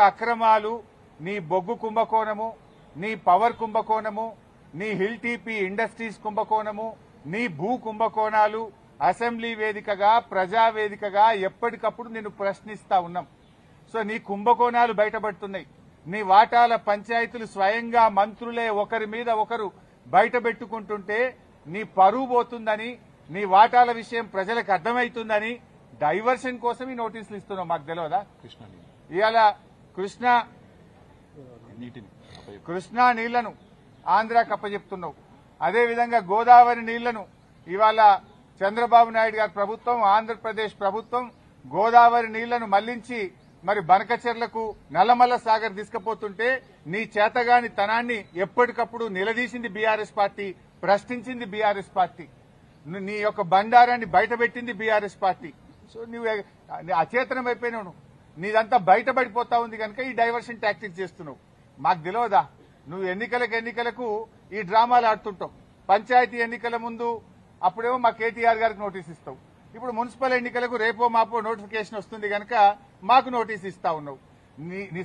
అక్రమాలు, నీ బొగ్గు కుంభకోణము, నీ పవర్ కుంభకోణము, నీ హిల్ టీపీ ఇండస్ట్రీస్ కుంభకోణము, నీ భూ కుంభకోణాలు అసెంబ్లీ వేదికగా ప్రజావేదికగా ఎప్పటికప్పుడు నిన్ను ప్రశ్నిస్తా ఉన్నాం. సో నీ కుంభకోణాలు బయటపడుతున్నాయి. నీ వాటాల పంచాయతీలు స్వయంగా మంత్రులే ఒకరి మీద ఒకరు బయటపెట్టుకుంటుంటే నీ పరువు పోతుందని, నీ వాటాల విషయం ప్రజలకు అర్థమవుతుందని డైవర్షన్ కోసం ఈ నోటీసులు ఇస్తున్నాం. మాకు తెలియదా? ఇవాళ కృష్ణా నీళ్లను ఆంధ్రాకి అప్పచెప్తున్నావు. అదేవిధంగా గోదావరి నీళ్లను ఇవాళ చంద్రబాబు నాయుడు గారి ప్రభుత్వం, ఆంధ్రప్రదేశ్ ప్రభుత్వం గోదావరి నీళ్లను మళ్లించి మరి బనకచెర్లకు నల్లమల్ల సాగర్ తీసుకుపోతుంటే నీ చేతగాని తనాన్ని ఎప్పటికప్పుడు నిలదీసింది బీఆర్ఎస్ పార్టీ, ప్రశ్నించింది బీఆర్ఎస్ పార్టీ, నీ యొక్క బండారాన్ని బయటపెట్టింది బీఆర్ఎస్ పార్టీ. సో నువ్వు అచేతనం అయిపోయినావు. నీదంతా బయటపడిపోతా ఉంది కనుక ఈ డైవర్షన్ టాక్టిక్స్ చేస్తున్నావు. మాకు తెలియదా? నువ్వు ఎన్నికలకు ఈ డ్రామాలు ఆడుతుంటావు. పంచాయతీ ఎన్నికల ముందు అప్పుడేమో మా కేటీఆర్ గారికి నోటీస్ ఇస్తావు. ఇప్పుడు మున్సిపల్ ఎన్నికలకు రేపో మాపో నోటిఫికేషన్ వస్తుంది కనుక మాకు నోటీస్ ఇస్తా ఉన్నావు. నీ